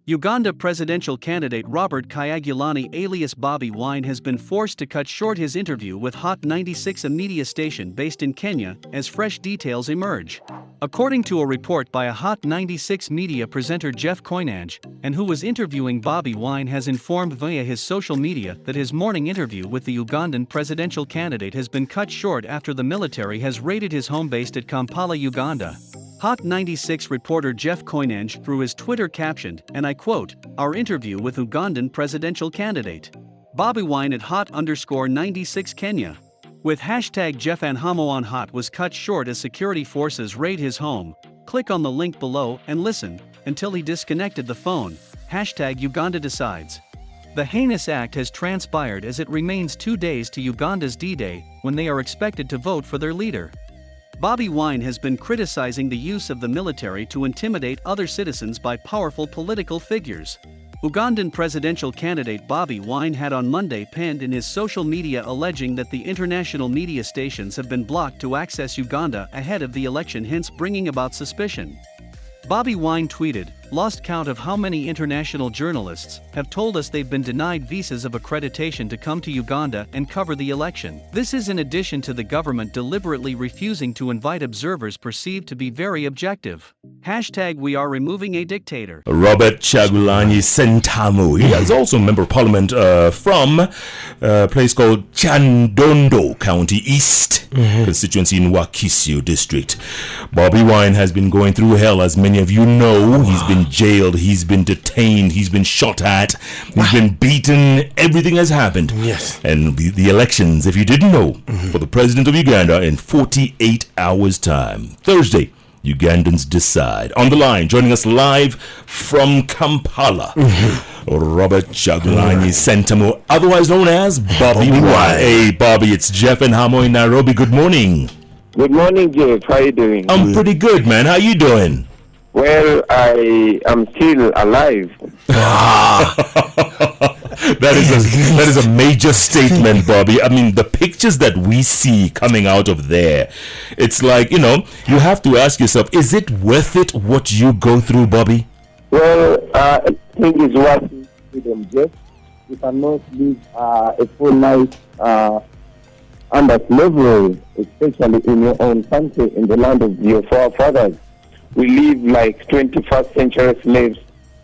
Uganda presidential candidate Robert Kyagulanyi alias Bobi Wine has been forced to cut short his interview with 𝙏𝙝𝙖𝙑, a media station based in Kenya, as fresh details emerge. According to a report by a 𝙏𝙝𝙖𝙑 media presenter 𝙏𝙝𝙗𝙧, and who was interviewing Bobi Wine, has informed via his social media that his morning interview with the Ugandan presidential candidate has been cut short after the military has raided his home based at Kampala, Uganda. 𝙏𝙝𝙖𝙑 reporter 𝙏𝙗𝙗𝙧 through his Twitter captioned, and I quote, "Our interview with Ugandan presidential candidate Bobi Wine at @96 Kenya." With #𝙏𝙗𝙗 was cut short as security forces raid his home. Click on the link below and listen until he disconnected the phone. #Uganda decides. The heinous act has transpired as it remains 2 days to Uganda's D-Day, when they are expected to vote for their leader. Bobi Wine has been criticizing the use of the military to intimidate other citizens by powerful political figures. Ugandan presidential candidate Bobi Wine had on Monday penned in his social media alleging that the international media stations have been blocked to access Uganda ahead of the election, hence bringing about suspicion. Bobi Wine tweeted, "Lost count of how many international journalists have told us they've been denied visas of accreditation to come to Uganda and cover the election. This is in addition to the government deliberately refusing to invite observers perceived to be very objective. #We are removing a dictator." Robert Kyagulanyi Ssentamu. He is also a member of parliament from a place called Kyadondo County East constituency in Wakiso district. Bobi Wine has been going through hell, as many of you know. He's been jailed, he's been detained, he's been shot at, he's been beaten, everything has happened. Yes. And the elections, if you didn't know, for the president of Uganda in 48 hours time. Thursday, Ugandans decide. On the line, joining us live from Kampala, Robert Kyagulanyi Ssentamu, otherwise known as Bobi Wine. Hey, Bobby, it's Jeff and Humour in Nairobi. Good morning. Good morning, Jeff. How are you doing? I'm pretty good, man. How you doing? Well, I am still alive. That is a major statement, Bobby. I mean, the pictures that we see coming out of there, it's like, you you have to ask yourself, is it worth it what you go through, Bobby? Well, I think it's worth it, Jeff. You cannot live a full life under slavery, especially in your own country, in the land of your forefathers. We live like 21st century slaves.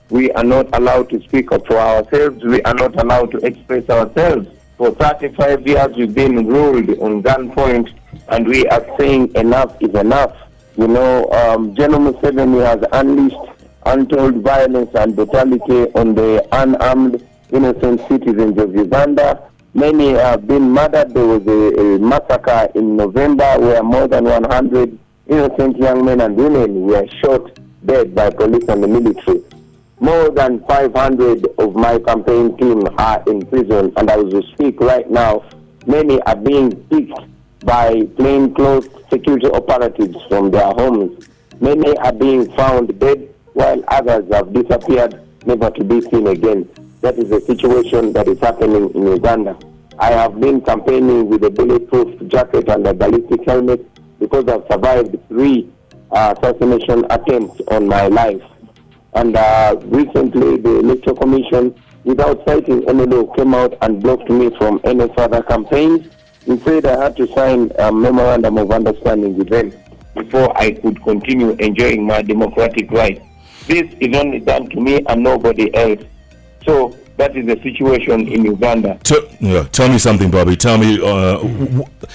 We are not allowed to speak up for ourselves. We are not allowed to express ourselves. For 35 years, we've been ruled on gunpoint, and we are saying enough is enough. General Museveni has unleashed untold violence and brutality on the unarmed, innocent citizens of Uganda. Many have been murdered. There was a massacre in November where more than 100 innocent young men and women were shot dead by police and the military. More than 500 of my campaign team are in prison, and as we speak right now, many are being picked by plainclothes security operatives from their homes. Many are being found dead, while others have disappeared, never to be seen again. That is the situation that is happening in Uganda. I have been campaigning with a bulletproof jacket and a ballistic helmet because I've survived 3 assassination attempts on my life. And recently, the Electoral Commission, without citing any law, came out and blocked me from any further campaigns. Instead, I had to sign a memorandum of understanding with them before I could continue enjoying my democratic rights. This is only done to me and nobody else. So that is the situation in Uganda. Tell me something, Bobby. Tell me,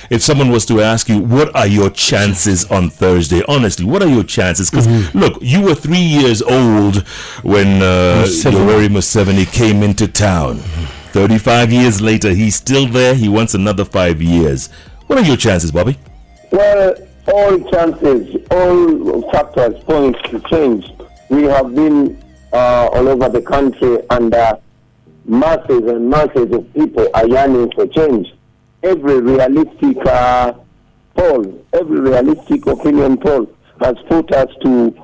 if someone was to ask you, what are your chances on Thursday? Honestly, what are your chances? Because, look, you were 3 years old when Yoweri Museveni came into town. 35 years later, he's still there. He wants another 5 years. What are your chances, Bobby? Well, all chances, all factors point to change. We have been all over the country, and masses and masses of people are yearning for change. Every realistic poll, every realistic opinion poll has put us to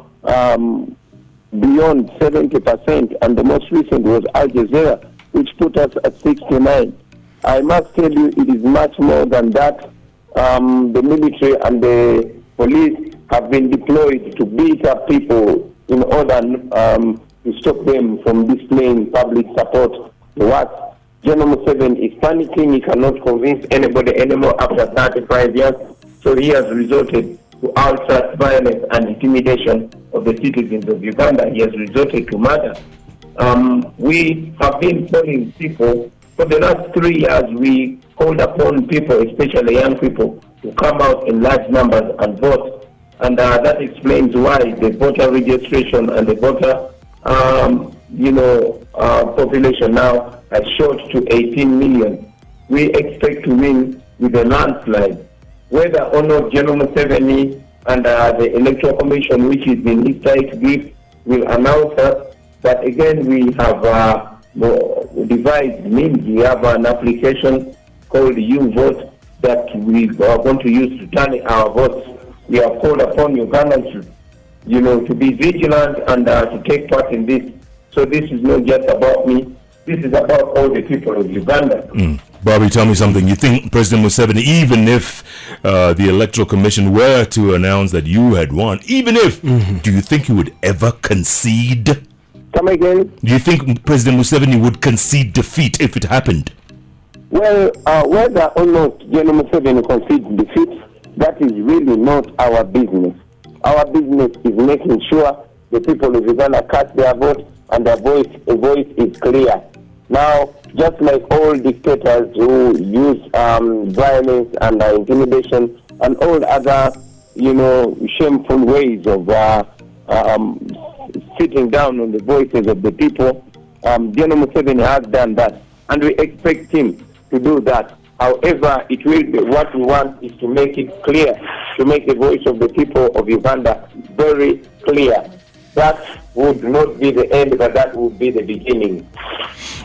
beyond 70%, and the most recent was Al Jazeera, which put us at 69. I must tell you, it is much more than that. The military and the police have been deployed to beat up people in order to stop them from displaying public support to us. General Museveni is panicking. He cannot convince anybody anymore after 35 years. So he has resorted to outright violence and intimidation of the citizens of Uganda. He has resorted to murder. We have been calling people for the last 3 years. We called upon people, especially young people, to come out in large numbers and vote. And that explains why the voter registration and the voter, population now has shot to 18 million. We expect to win with a landslide. Whether or not General Museveni and the Electoral Commission, which is in his tight grip, will announce us. But again, we have devised means. We have an application called YouVote that we are going to use to tally our votes. We have called upon Ugandans to be vigilant and to take part in this. So this is not just about me. This is about all the people of Uganda. Bobby, tell me something. You think President Museveni, even if the Electoral Commission were to announce that you had won, even if, do you think he would ever concede? Come again? Do you think President Museveni would concede defeat if it happened? Well, whether or not General Museveni concedes defeat, that is really not our business. Our business is making sure the people of Uganda cast their vote and their voice is clear. Now, just like all dictators who use violence and intimidation and all other, shameful ways of sitting down on the voices of the people, General Museveni has done that, and we expect him to do that. However, it will be what we want is to make it clear, to make the voice of the people of Uganda very clear. That would not be the end, but that would be the beginning.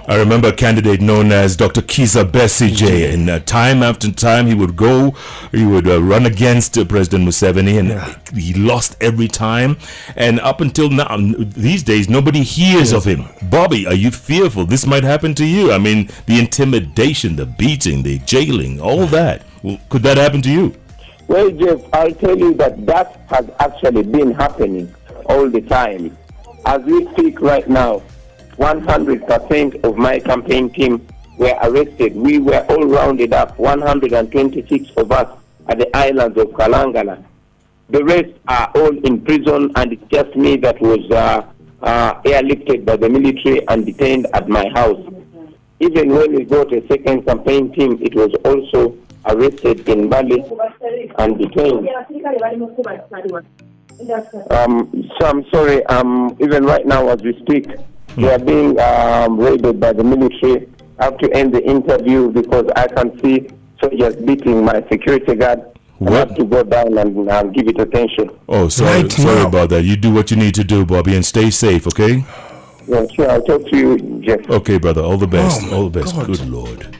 I remember a candidate known as Dr. Kizza Besigye, and time after time he would run against President Museveni, and he lost every time. And up until now, these days, nobody hears of him. Bobby, are you fearful this might happen to you? I mean, the intimidation, the beating, the jailing, all that. Well, could that happen to you? Well, Jeff, I'll tell you that has actually been happening all the time. As we speak right now, 100% of my campaign team were arrested. We were all rounded up, 126 of us at the islands of Kalangala. The rest are all in prison, and it's just me that was airlifted by the military and detained at my house. Even when we got a second campaign team, it was also arrested in Bali and detained. So I'm sorry, even right now as we speak, they are being raided by the military. I have to end the interview because I can see soldiers beating my security guard. I have to go down and give it attention. Oh, sorry about that. You do what you need to do, Bobby, and stay safe, okay? Yeah, sure. I'll talk to you, Jeff. Okay, brother. All the best. All the best. God. Good Lord.